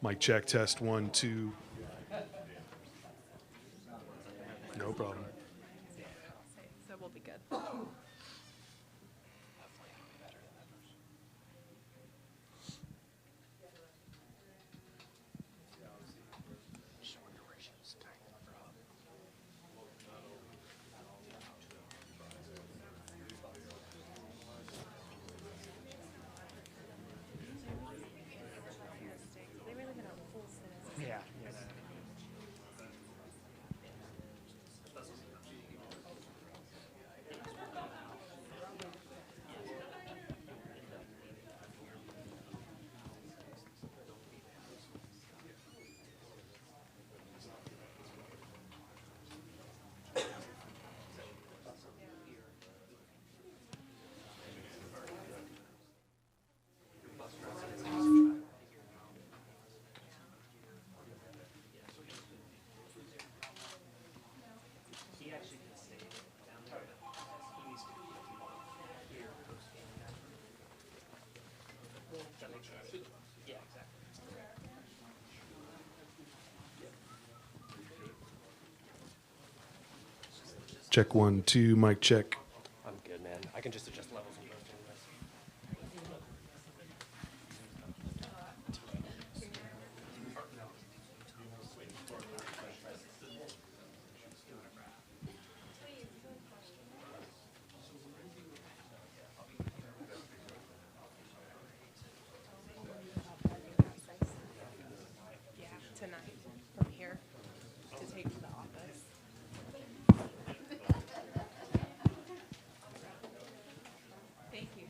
Mic check, test 1, 2. No problem. So we'll be good. Yeah. Check 1, 2, mic check. I'm good, man. I can just adjust levels in both anyways. Yeah, tonight from here to take to the office. Thank you.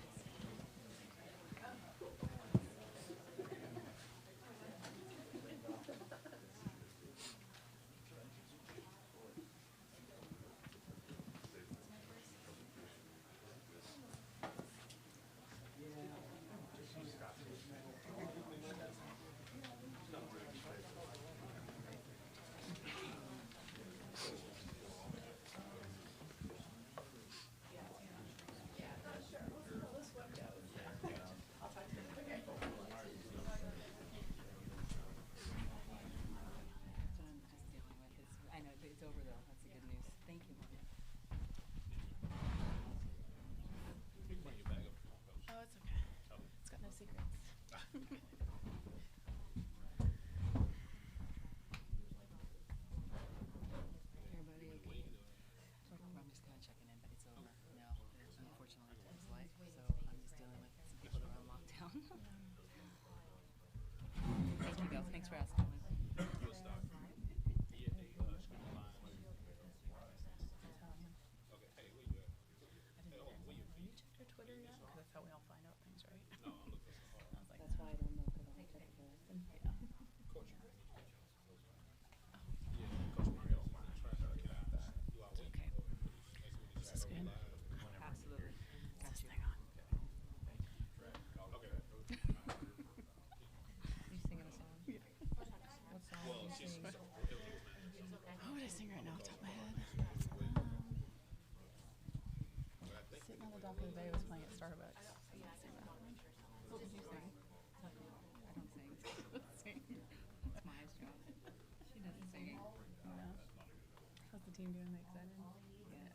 I know, but it's over though. That's the good news. Thank you, Mom. Oh, it's okay. It's got no secrets. Everybody okay? I'm just kind of checking in, but it's over. No, unfortunately, it's life. So I'm just dealing with some people that are on lockdown. Thank you, though. Thanks for asking. Have you checked your Twitter yet? Because that's how we all find out things, right? I was like, That's why I don't know because I don't check it very often. yeah. Okay. Is this good? Absolutely. Is Got this you. thing on? You singing a song? What song are you singing? What would I sing right now off the top of my head? Sitting on the dock of the bay was playing at Starbucks. I might sing that one. What would you sing? I don't sing. It's Maya's job. She doesn't sing. Yeah. How's the team doing? They excited? Yeah.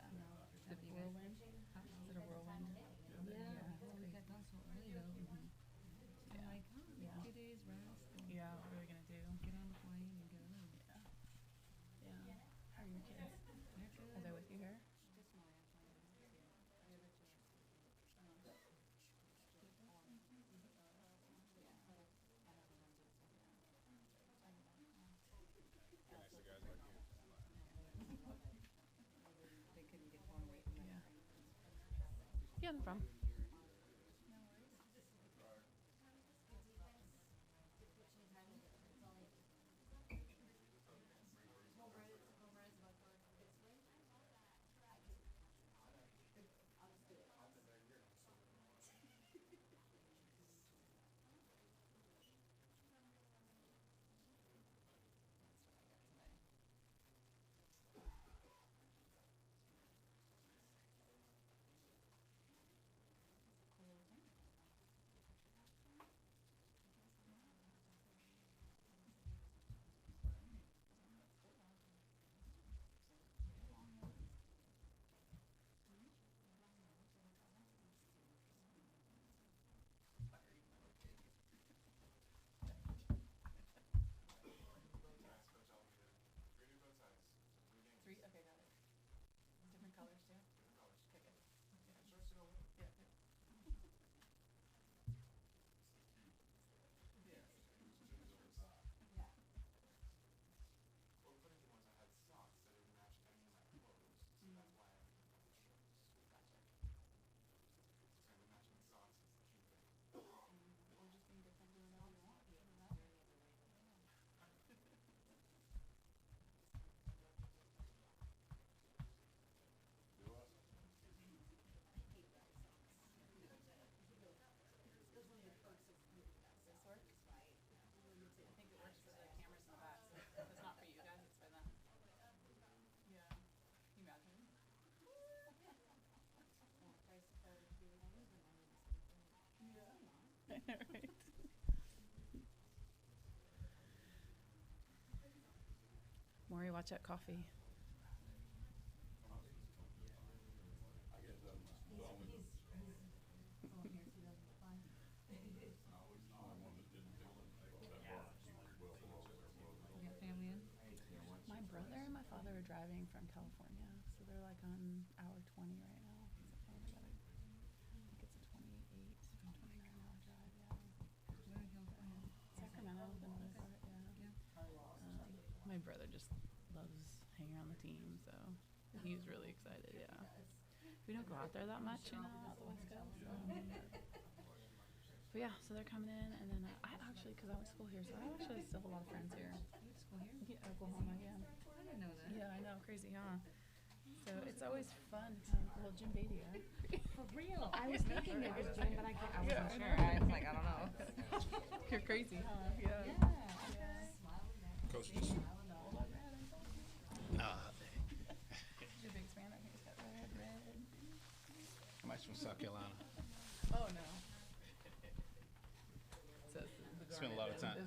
Is it whirlwind? Is it a whirlwind? Yeah. Well, we got done so early though. I'm like, oh, Yeah. 2 days rest. And Yeah, what are we gonna do? get on the plane and get out. Yeah. Yeah. How are your kids? They're good. Are they with you here? Just Maya playing. The other two. They couldn't get phone away from Yeah. them. Yeah, no problem. Right. Maury, watch that coffee. You got family in? My brother and my father are driving from California, so they're like on hour 20 right now. So I think it's a 28, 29-hour drive, yeah. Where in California? Sacramento, the northern part, yeah. My brother just loves hanging around the team, so he's really excited, yeah. We don't go out there that much, you know, out the West Coast. So. But yeah, so they're coming in, and then I actually, because I went to school here, so I actually still have a lot of friends here. You went to school here? Yeah, Oklahoma, yeah. I didn't know that. Yeah, I know, crazy, huh? So it's always fun. Well, Jim Beatty, yeah. For real? I was thinking it was Jim, but I wasn't Yeah, I sure. know. I was like, I don't know. You're crazy, huh? Yeah. Coach, just You're a big fan. I think it's got red. I'm actually from South Carolina. Oh no. So Spent a lot of time.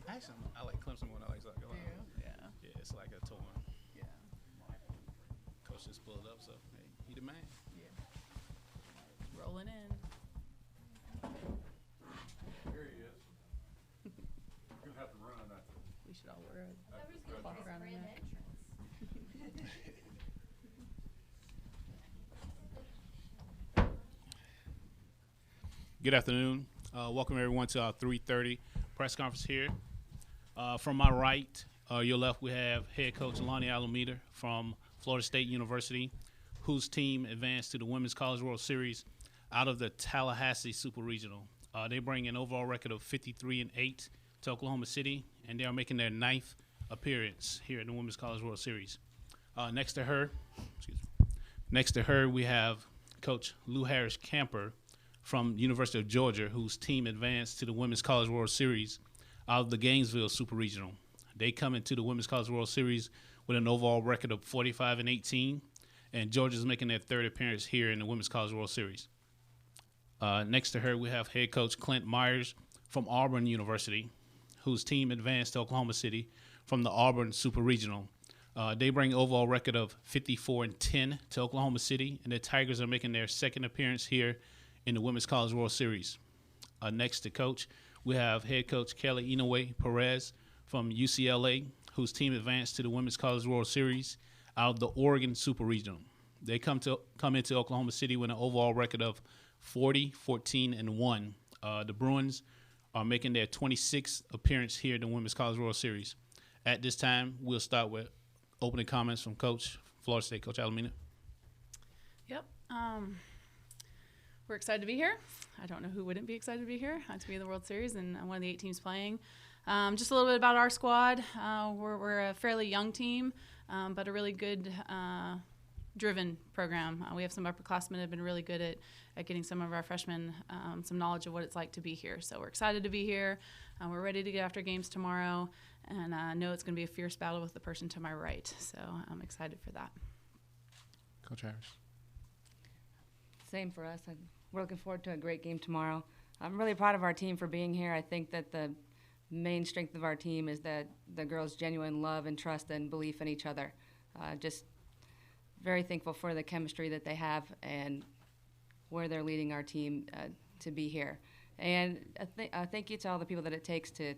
Actually, I like Clemson more than I like South Carolina. Yeah. Yeah, it's like a torn. Yeah. Coach just pulled up, so hey, he the man. Yeah. Rolling in. Here he is. You're gonna have to run after. We should all wear a cloth around our neck. Good afternoon. Welcome everyone to our 3:30 press conference here. From my right, your left, we have head coach Lonnie Alameda from Florida State University, whose team advanced to the Women's College World Series out of the Tallahassee Super Regional. They bring an overall record of 53-8 to Oklahoma City, and they are making their 9th appearance here in the Women's College World Series. Next to her, we have Coach Lou Harris Camper from University of Georgia, whose team advanced to the Women's College World Series out of the Gainesville Super Regional. They come into the Women's College World Series with an overall record of 45-18, and Georgia's making their 3rd appearance here in the Women's College World Series. Next to her, we have head coach Clint Myers from Auburn University, whose team advanced to Oklahoma City from the Auburn Super Regional. They bring an overall record of 54-10 to Oklahoma City, and the Tigers are making their 2nd appearance here in the Women's College World Series. Next to coach, we have head coach Kelly Inoue Perez from UCLA, whose team advanced to the Women's College World Series out of the Oregon Super Regional. They come into Oklahoma City with an overall record of 40-14-1. The Bruins are making their 26th appearance here in the Women's College World Series. At this time, we'll start with opening comments from Coach Florida State, Coach Alameda. Yep. We're excited to be here. I don't know who wouldn't be excited to be here to be in the World Series and one of the 8 teams playing. Just a little bit about our squad. We're a fairly young team, but a really good driven program. We have some upperclassmen that have been really good at getting some of our freshmen some knowledge of what it's like to be here. So we're excited to be here. We're ready to get after games tomorrow, and I know it's going to be a fierce battle with the person to my right. So I'm excited for that. Coach Harris. Same for us. We're looking forward to a great game tomorrow. I'm really proud of our team for being here. I think that the main strength of our team is that the girls' genuine love and trust and belief in each other. Just very thankful for the chemistry that they have and where they're leading our team to be here. And thank you to all the people that it takes to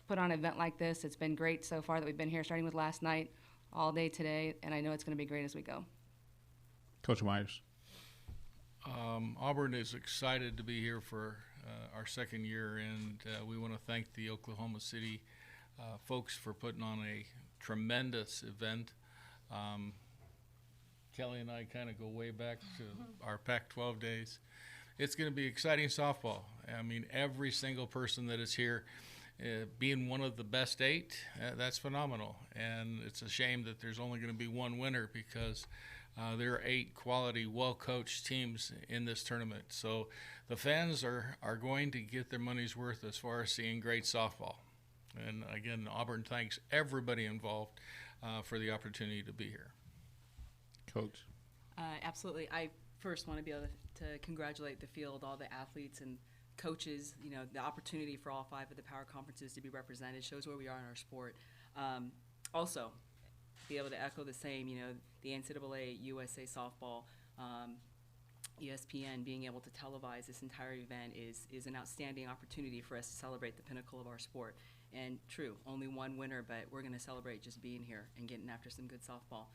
put on an event like this. It's been great so far that we've been here, starting with last night, all day today, and I know it's going to be great as we go. Coach Myers. Auburn is excited to be here for our 2nd year, and we want to thank the Oklahoma City folks for putting on a tremendous event. Kelly and I kind of go way back to our Pac-12 days. It's going to be exciting softball. I mean, every single person that is here, being one of the best 8, that's phenomenal. And it's a shame that there's only going to be one winner because there are 8 quality, well-coached teams in this tournament. So the fans are going to get their money's worth as far as seeing great softball. And again, Auburn thanks everybody involved for the opportunity to be here. Coach. Absolutely. I first want to be able to congratulate the field, all the athletes and coaches, the opportunity for all 5 of the power conferences to be represented shows where we are in our sport. Also, be able to echo the same, the NCAA, USA softball, ESPN being able to televise this entire event is an outstanding opportunity for us to celebrate the pinnacle of our sport. And true, only one winner, but we're going to celebrate just being here and getting after some good softball.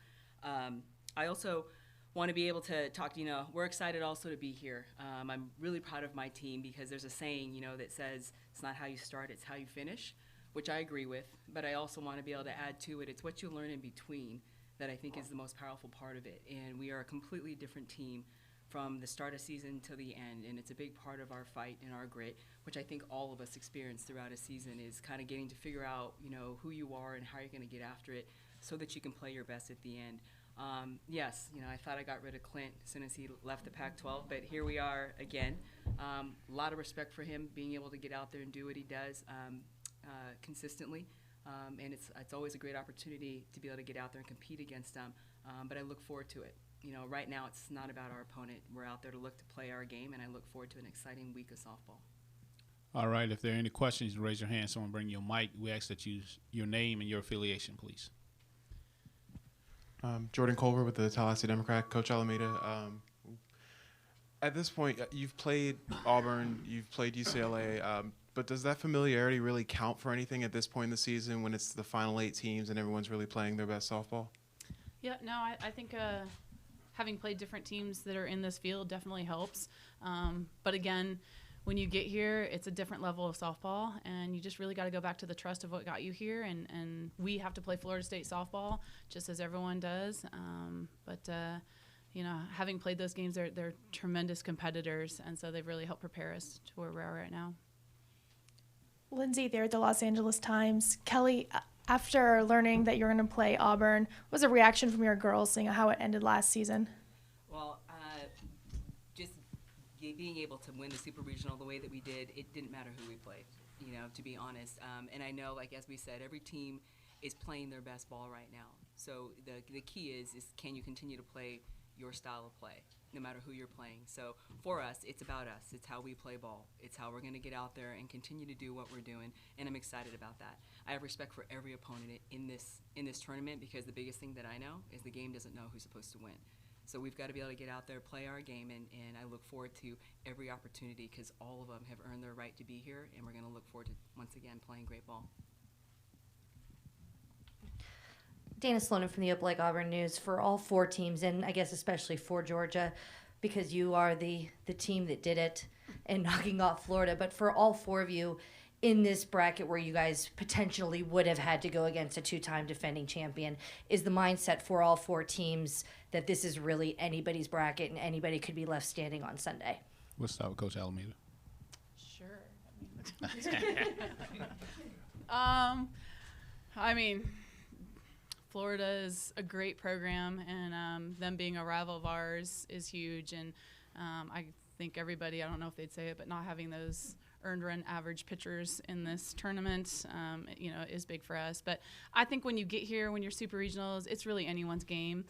I also want to be able to talk, we're excited also to be here. I'm really proud of my team because there's a saying, that says it's not how you start, it's how you finish, which I agree with. But I also want to be able to add to it, it's what you learn in between that I think is the most powerful part of it. And we are a completely different team from the start of season to the end, and it's a big part of our fight and our grit, which I think all of us experience throughout a season, is kind of getting to figure out, who you are and how you're going to get after it so that you can play your best at the end. Yes, I thought I got rid of Clint as soon as he left the Pac-12, but here we are again. A lot of respect for him being able to get out there and do what he does consistently, and it's always a great opportunity to be able to get out there and compete against him, but I look forward to it. Right now it's not about our opponent. We're out there to look to play our game, and I look forward to an exciting week of softball. All right, if there are any questions, raise your hand. Someone bring your mic. We ask that you use your name and your affiliation, please. Jordan Culver with the Tallahassee Democrat. Coach Alameda, at this point, you've played Auburn, you've played UCLA, but does that familiarity really count for anything at this point in the season when it's the final 8 teams and everyone's really playing their best softball? Yeah, no, I think having played different teams that are in this field definitely helps. But again, when you get here, it's a different level of softball, and you just really got to go back to the trust of what got you here. And we have to play Florida State softball just as everyone does. But having played those games, they're tremendous competitors, and so they've really helped prepare us to where we are right now. Lindsay there at the Los Angeles Times. Kelly, after learning that you're going to play Auburn, what was the reaction from your girls seeing how it ended last season? Well, just being able to win the Super Regional the way that we did, it didn't matter who we played, to be honest. And I know, like as we said, every team is playing their best ball right now. So the key is can you continue to play your style of play, no matter who you're playing. So for us, it's about us. It's how we play ball. It's how we're going to get out there and continue to do what we're doing, and I'm excited about that. I have respect for every opponent in this tournament because the biggest thing that I know is the game doesn't know who's supposed to win. So we've got to be able to get out there, play our game, and I look forward to every opportunity because all of them have earned their right to be here, and we're going to look forward to, once again, playing great ball. Dana Slonin from the Up Lake Auburn News. For all 4 teams, and I guess especially for Georgia, because you are the team that did it and knocking off Florida, but for all 4 of you in this bracket where you guys potentially would have had to go against a 2-time defending champion, is the mindset for all 4 teams that this is really anybody's bracket and anybody could be left standing on Sunday? We'll start with Coach Alameda. Sure. I mean, Florida is a great program, and them being a rival of ours is huge. And I think everybody, I don't know if they'd say it, but not having those earned run average pitchers in this tournament, is big for us. But I think when you get here, when you're super regionals, it's really anyone's game.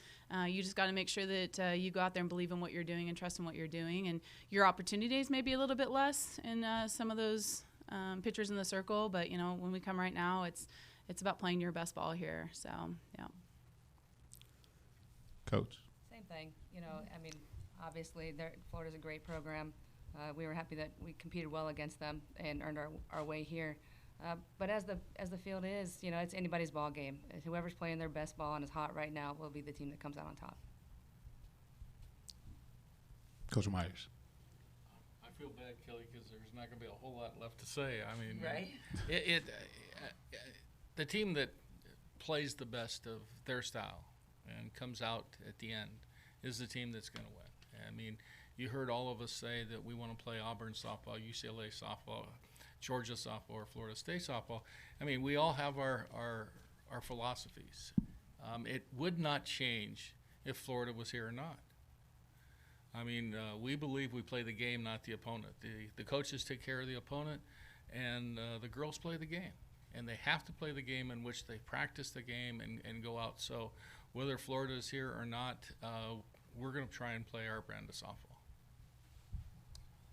You just got to make sure that you go out there and believe in what you're doing and trust in what you're doing. And your opportunities may be a little bit less in some of those pitchers in the circle, but when we come right now, it's about playing your best ball here. So yeah. Coach. Same thing. Obviously Florida's a great program. We were happy that we competed well against them and earned our way here. But as the field is, it's anybody's ball game. Whoever's playing their best ball and is hot right now will be the team that comes out on top. Coach Myers. I feel bad, Kelly, because there's not going to be a whole lot left to say. I mean, Right? The team that plays the best of their style and comes out at the end is the team that's going to win. I mean, you heard all of us say that we want to play Auburn softball, UCLA softball, Georgia softball, or Florida State softball. I mean, we all have our philosophies. It would not change if Florida was here or not. I mean, we believe we play the game, not the opponent. The coaches take care of the opponent, and the girls play the game. And they have to play the game in which they practice the game and go out. So whether Florida is here or not, we're going to try and play our brand of softball.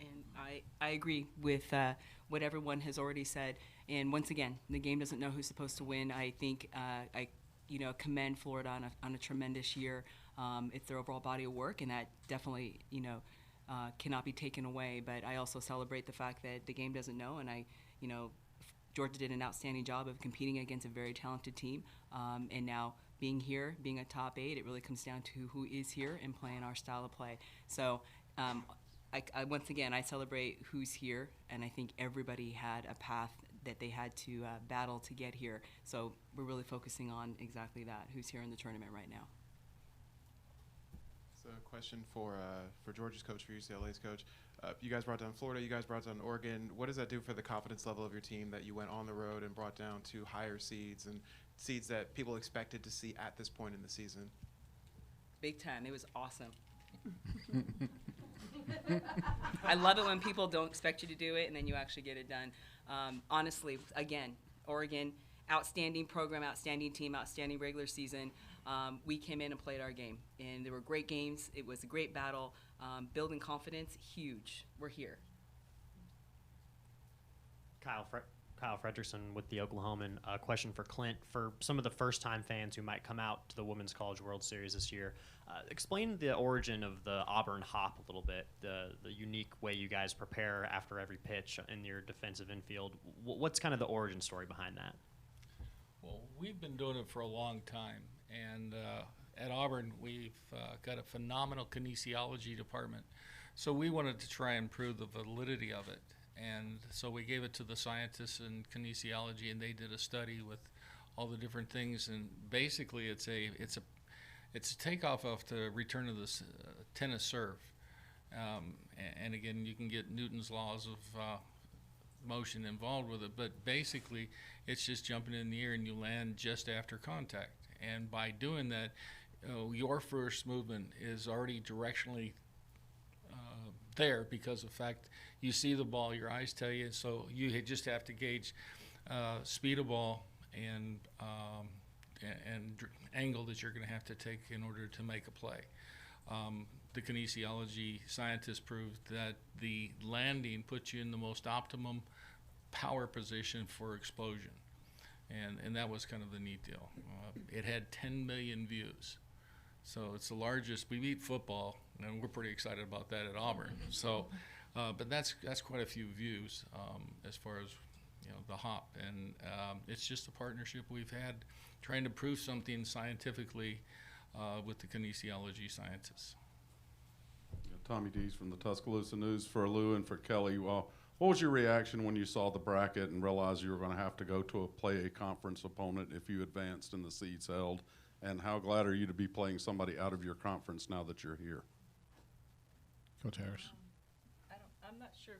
And I agree with what everyone has already said. And once again, the game doesn't know who's supposed to win. I think I commend Florida on a tremendous year. It's their overall body of work, and that definitely cannot be taken away. But I also celebrate the fact that the game doesn't know, and Georgia did an outstanding job of competing against a very talented team. And now being here, being a top 8, it really comes down to who is here and playing our style of play. So once again, I celebrate who's here, and I think everybody had a path that they had to battle to get here. So we're really focusing on exactly that, who's here in the tournament right now. So a question for Georgia's coach, for UCLA's coach. You guys brought down Florida, you guys brought down Oregon. What does that do for the confidence level of your team that you went on the road and brought down to higher seeds and seeds that people expected to see at this point in the season? Big time. It was awesome. I love it when people don't expect you to do it and then you actually get it done. Honestly, again, Oregon, outstanding program, outstanding team, outstanding regular season. We came in and played our game, and there were great games. It was a great battle. Building confidence, huge. We're here. Kyle Fredrickson with the Oklahoman. A question for Clint. For some of the first-time fans who might come out to the Women's College World Series this year, explain the origin of the Auburn hop a little bit, the unique way you guys prepare after every pitch in your defensive infield. What's kind of the origin story behind that? Well, we've been doing it for a long time, and at Auburn we've got a phenomenal kinesiology department. So we wanted to try and prove the validity of it. And so we gave it to the scientists in kinesiology, and they did a study with all the different things. And basically, it's a takeoff of the return of the tennis serve. And again, you can get Newton's laws of motion involved with it, but basically, it's just jumping in the air and you land just after contact. And by doing that, your first movement is already directionally there because of the fact you see the ball, your eyes tell you, so you just have to gauge speed of ball and angle that you're going to have to take in order to make a play. The kinesiology scientists proved that the landing puts you in the most optimum power position for explosion, and that was kind of the neat deal. It had 10 million views. So it's the largest. We beat football, and we're pretty excited about that at Auburn. So, but that's quite a few views as far as the hop, and it's just a partnership we've had, trying to prove something scientifically with the kinesiology scientists. Tommy Dees from the Tuscaloosa News for Lou and for Kelly. What was your reaction when you saw the bracket and realized you were going to have to go to play a conference opponent if you advanced and the seeds held? And how glad are you to be playing somebody out of your conference now that you're here? Coach Harris. I'm not sure.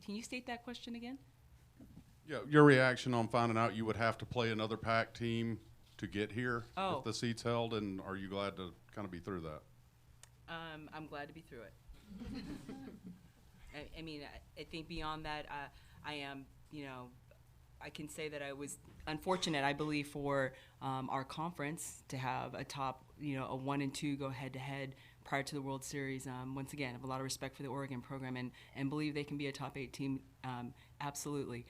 Can you state that question again? Yeah, your reaction on finding out you would have to play another PAC team to get here if the seats held, and are you glad to kind of be through that? I'm glad to be through it. I mean, I think beyond that, I am, I can say that I was unfortunate, I believe, for our conference to have a top, a 1 and 2 go head-to-head prior to the World Series. Once again, I have a lot of respect for the Oregon program and believe they can be a top 8 team, absolutely.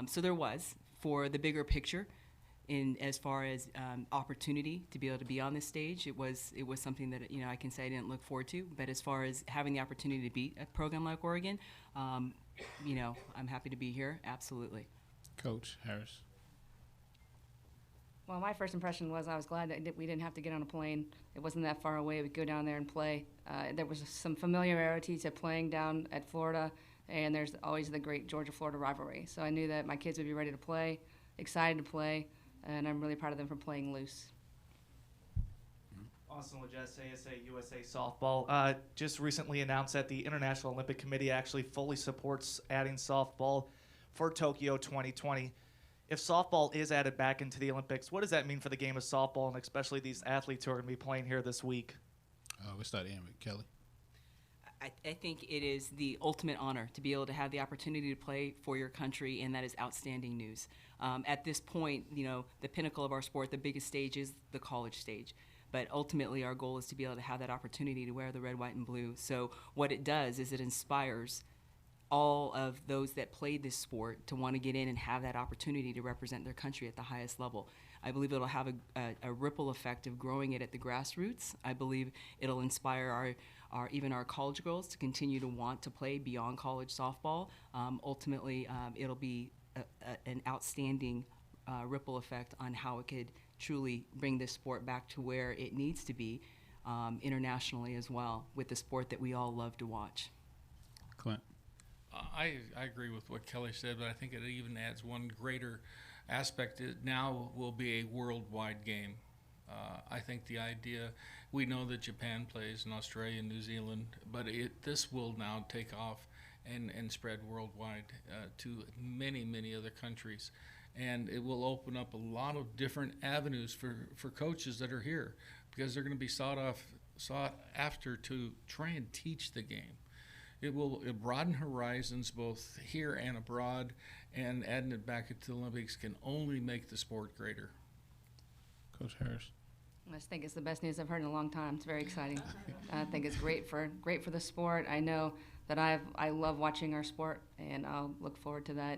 So there was, for the bigger picture, in as far as opportunity to be able to be on this stage, it was something that I can say I didn't look forward to. But as far as having the opportunity to beat a program like Oregon, I'm happy to be here. Absolutely. Coach Harris. Well, my first impression was I was glad that we didn't have to get on a plane. It wasn't that far away. We could go down there and play. There was some familiarity to playing down at Florida, and there's always the great Georgia-Florida rivalry. So I knew that my kids would be ready to play, excited to play, and I'm really proud of them for playing loose. Austin Legesse, ASA USA Softball. Just recently announced that the International Olympic Committee actually fully supports adding softball for Tokyo 2020. If softball is added back into the Olympics, what does that mean for the game of softball, and especially these athletes who are going to be playing here this week? We start in with Kelly. I think it is the ultimate honor to be able to have the opportunity to play for your country, and that is outstanding news. At this point, the pinnacle of our sport, the biggest stage is the college stage. but ultimately our goal is to be able to have that opportunity to wear the red, white, and blue. So what it does is it inspires all of those that played this sport to want to get in and have that opportunity to represent their country at the highest level. I believe it'll have a ripple effect of growing it at the grassroots. I believe it'll inspire even our college girls to continue to want to play beyond college softball. Ultimately, it'll be an outstanding ripple effect on how it could truly bring this sport back to where it needs to be internationally as well, with the sport that we all love to watch. Clint. I agree with what Kelly said, but I think it even adds one greater aspect. It now will be a worldwide game. I think the idea, we know that Japan plays in Australia and New Zealand, but this will now take off and spread worldwide to many, many other countries. And it will open up a lot of different avenues for coaches that are here, because they're going to be sought after to try and teach the game. It will broaden horizons both here and abroad, and adding it back into the Olympics can only make the sport greater. Coach Harris. I just think it's the best news I've heard in a long time. It's very exciting. I think it's great for the sport. I know that I love watching our sport, and I'll look forward to that,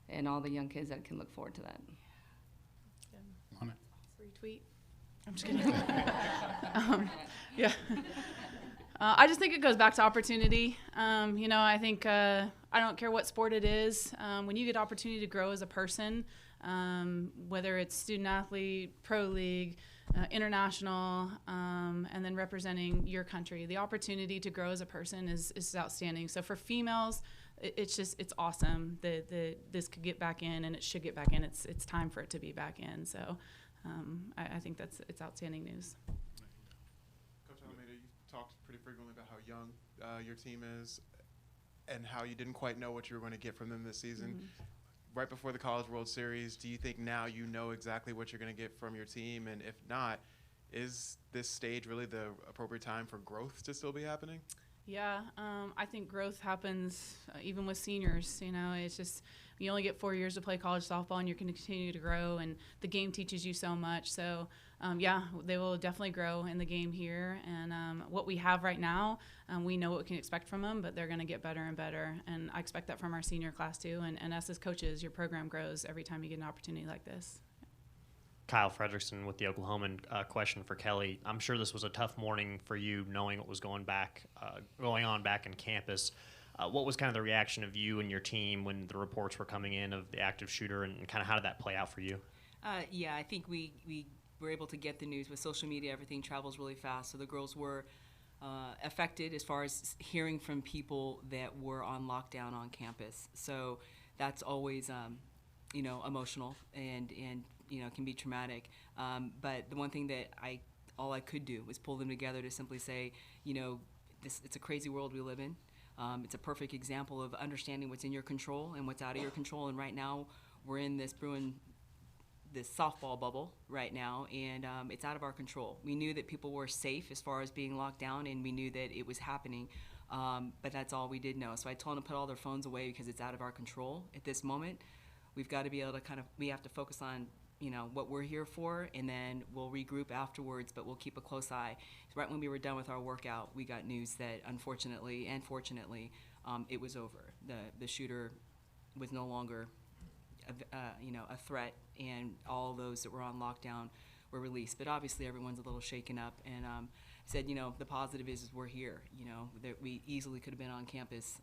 and all the young kids that can look forward to that. Retweet. I'm just kidding. Yeah. I just think it goes back to opportunity. I think I don't care what sport it is. When you get opportunity to grow as a person, whether it's student athlete, pro league, international, and then representing your country, the opportunity to grow as a person is outstanding. So for females, it's awesome that this could get back in, and it should get back in. It's time for it to be back in. So I think it's outstanding news. Talked pretty frequently about how young your team is and how you didn't quite know what you were going to get from them this season. Mm-hmm. Right before the College World Series, do you think now you know exactly what you're going to get from your team? And if not, is this stage really the appropriate time for growth to still be happening? Yeah, I think growth happens even with seniors. It's just you only get 4 years to play college softball, and you're going to continue to grow, and the game teaches you so much. So, they will definitely grow in the game here. And what we have right now, we know what we can expect from them, but they're going to get better and better. And I expect that from our senior class too. And us as coaches, your program grows every time you get an opportunity like this. Kyle Fredrickson with the Oklahoman. Question for Kelly. I'm sure this was a tough morning for you, knowing what was going on back in campus. What was kind of the reaction of you and your team when the reports were coming in of the active shooter, and kind of how did that play out for you? I think we were able to get the news with social media. Everything travels really fast, so the girls were affected as far as hearing from people that were on lockdown on campus. So that's always emotional and can be traumatic. But the one thing that all I could do was pull them together to simply say, it's a crazy world we live in. It's a perfect example of understanding what's in your control and what's out of your control. And right now, we're in this softball bubble right now, and it's out of our control. We knew that people were safe as far as being locked down, and we knew that it was happening. But that's all we did know. So I told them to put all their phones away because it's out of our control at this moment. We've got to be able to we have to focus on what we're here for, and then we'll regroup afterwards, but we'll keep a close eye. Right when we were done with our workout, we got news that unfortunately and fortunately, it was over. The shooter was no longer a threat, and all those that were on lockdown were released. But obviously everyone's a little shaken up, and said, the positive is we're here, that we easily could have been on campus,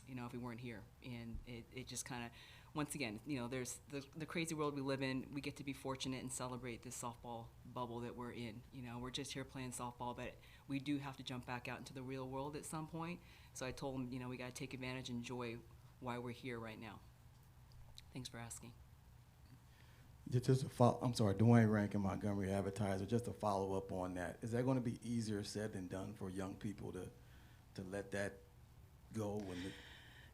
if we weren't here. And it just kind of, once again, there's the crazy world we live in. We get to be fortunate and celebrate this softball bubble that we're in. We're just here playing softball, but we do have to jump back out into the real world at some point. So I told them, we got to take advantage and enjoy why we're here right now. Thanks for asking. I'm sorry, Dwayne Rankin, Montgomery Advertiser. Just to follow up on that, is that going to be easier said than done for young people to let that go?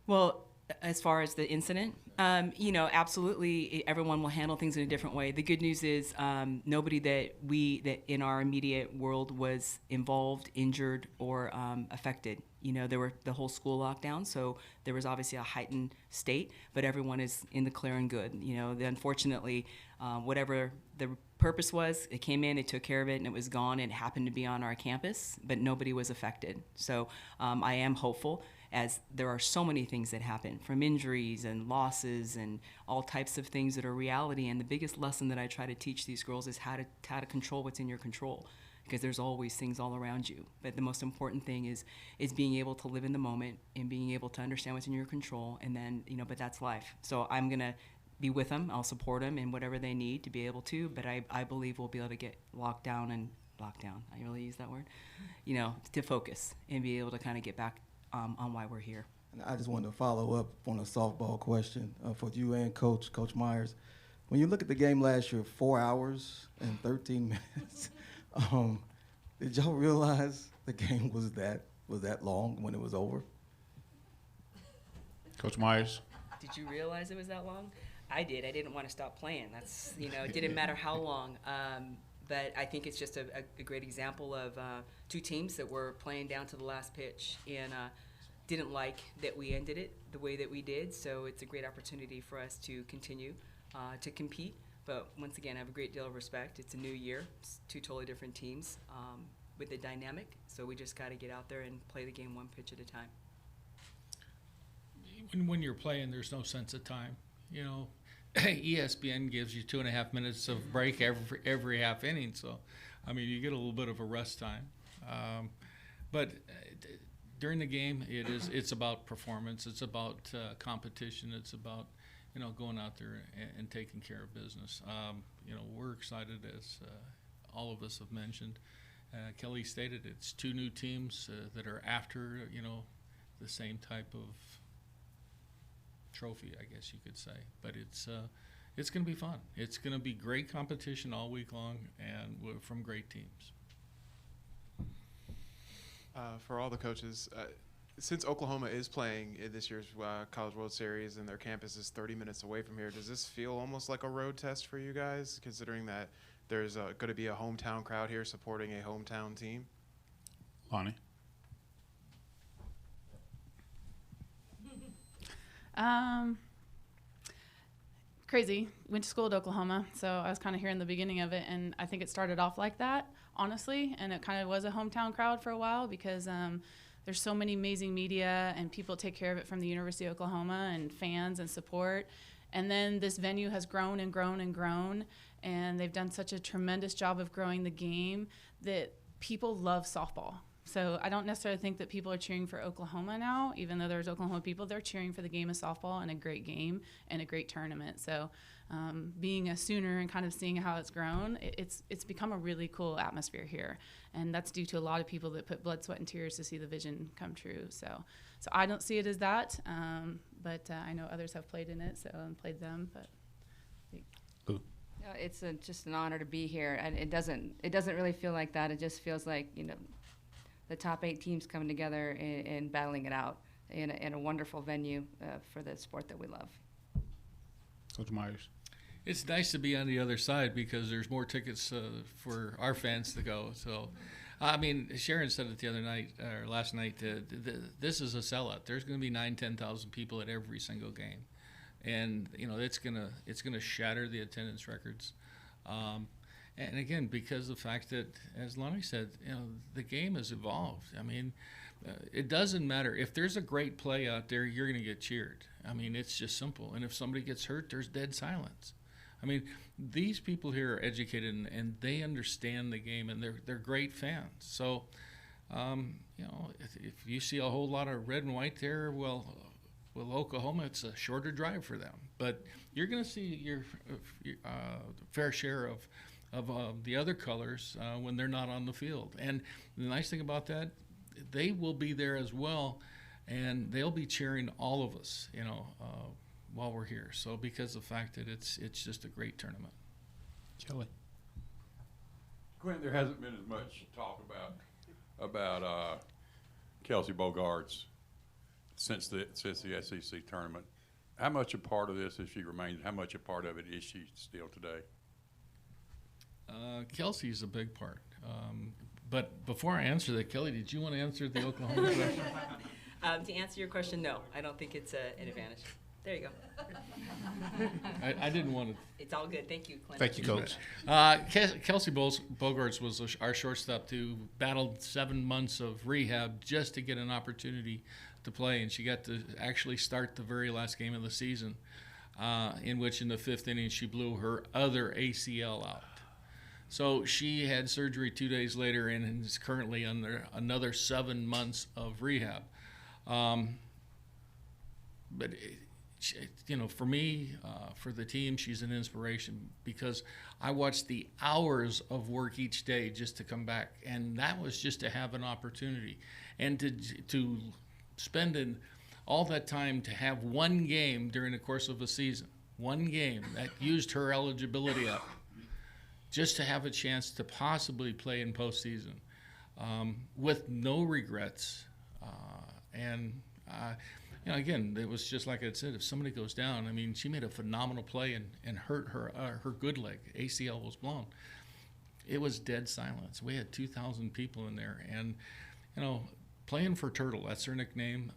Well, As far as the incident, absolutely, everyone will handle things in a different way. The good news is nobody that in our immediate world was involved, injured, or affected. There were the whole school lockdown, so there was obviously a heightened state, but everyone is in the clear and good. Unfortunately, whatever the purpose was, it came in, it took care of it, and it was gone. It happened to be on our campus, but nobody was affected. So I am hopeful, as there are so many things that happen, from injuries and losses and all types of things that are reality. And the biggest lesson that I try to teach these girls is how to control what's in your control, because there's always things all around you. But the most important thing is being able to live in the moment and being able to understand what's in your control. And then, but that's life. So I'm going to be with them. I'll support them in whatever they need to be able to. But I believe we'll be able to get locked down. I really use that word, to focus and be able to kind of get back on why we're here. And I just wanted to follow up on a softball question for you and Coach Myers. When you look at the game last year, 4 hours and 13 minutes, did y'all realize the game was that long when it was over? Coach Myers. Did you realize it was that long? I did. I didn't want to stop playing. That's, it didn't matter how long. But I think it's just a great example of two teams that were playing down to the last pitch and didn't like that we ended it the way that we did. So it's a great opportunity for us to continue to compete. But once again, I have a great deal of respect. It's a new year. It's two totally different teams with a dynamic. So we just got to get out there and play the game one pitch at a time. When you're playing, there's no sense of time. ESPN gives you 2.5 minutes of break every half inning, so you get a little bit of a rest time. But during the game, it's about performance. It's about competition. It's about going out there and taking care of business. We're excited, as all of us have mentioned. Kelly stated it's two new teams that are after the same type of trophy, I guess you could say. But it's going to be fun. It's going to be great competition all week long, and from great teams. For all the coaches, since Oklahoma is playing in this year's College World Series and their campus is 30 minutes away from here, does this feel almost like a road test for you guys, considering that there's going to be a hometown crowd here supporting a hometown team? Lonnie. Crazy. Went to school at Oklahoma, so I was kind of here in the beginning of it, and I think it started off like that, honestly, and it kind of was a hometown crowd for a while because there's so many amazing media and people take care of it from the University of Oklahoma and fans and support. And then this venue has grown and grown and grown, and they've done such a tremendous job of growing the game that people love softball. So I don't necessarily think that people are cheering for Oklahoma now, even though there's Oklahoma people. They're cheering for the game of softball and a great game and a great tournament. So being a Sooner and kind of seeing how it's grown, it's become a really cool atmosphere here. And that's due to a lot of people that put blood, sweat, and tears to see the vision come true. So I don't see it as that, but I know others have played in it, and played them. But it's just an honor to be here, and it doesn't really feel like that. It just feels like the top 8 teams coming together and battling it out in a wonderful venue for the sport that we love. Coach Myers. It's nice to be on the other side because there's more tickets for our fans to go. So, Sharon said it the other night, or last night, this is a sellout. There's going to be 10,000 people at every single game. And, it's gonna shatter the attendance records. And again, because of the fact that, as Lonnie said, the game has evolved. It doesn't matter. If there's a great play out there, you're going to get cheered. It's just simple. And if somebody gets hurt, there's dead silence. These people here are educated and they understand the game, and they're great fans. So, if you see a whole lot of red and white there, well, Oklahoma, it's a shorter drive for them. But you're going to see your fair share of the other colors when they're not on the field. And the nice thing about that, they will be there as well, and they'll be cheering all of us, while we're here. So because of the fact that it's just a great tournament. Kelly. Quinn, there hasn't been as much talk about Kelsey Bogart's since the SEC tournament. How much a part of this has she remained? How much a part of it is she still today? Kelsey's a big part. But before I answer that, Kelly, did you want to answer the Oklahoma question? To answer your question, no, I don't think it's an advantage. There you go. I didn't want to. It's all good. Thank you, Clint. Thank you, Coach. Kelsey Bogarts was our shortstop who battled 7 months of rehab just to get an opportunity to play, and she got to actually start the very last game of the season, in which in the 5th inning she blew her other ACL out. So she had surgery 2 days later and is currently under another 7 months of rehab. But for me, for the team, she's an inspiration because I watched the hours of work each day just to come back, and that was just to have an opportunity and to spend all that time to have one game during the course of a season, one game that used her eligibility up, just to have a chance to possibly play in postseason with no regrets. Again, it was just like I said, if somebody goes down, I mean, she made a phenomenal play and hurt her good leg. ACL was blown. It was dead silence. We had 2,000 people in there. And, playing for Turtle, that's her nickname,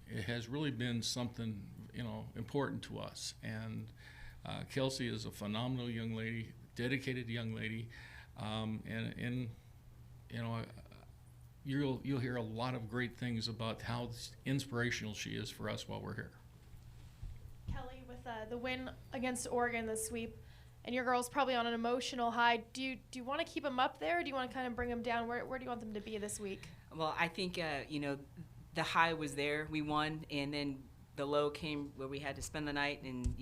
it has really been something, important to us. And Kelsey is a phenomenal young lady, dedicated young lady. You'll hear a lot of great things about how inspirational she is for us while we're here. Kelly, with the win against Oregon, the sweep, and your girls probably on an emotional high, do you want to keep them up there, or do you want to kind of bring them down? Where do you want them to be this week? Well, I think, the high was there. We won, and then the low came where we had to spend the night and,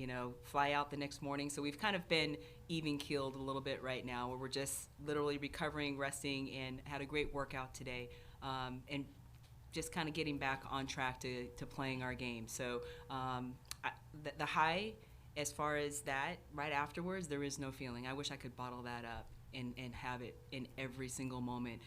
fly out the next morning. So we've kind of been even-keeled a little bit right now, where we're just literally recovering, resting, and had a great workout today, and just kind of getting back on track to playing our game. So the high, as far as that, right afterwards, there is no feeling. I wish I could bottle that up and have it in every single moment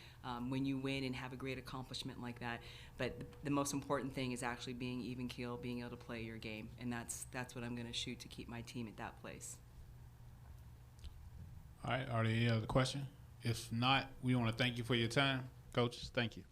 when you win and have a great accomplishment like that. But the most important thing is actually being even-keeled, being able to play your game, and that's what I'm going to shoot to keep my team at that place. All right, are there any other questions? If not, we want to thank you for your time. Coaches, thank you.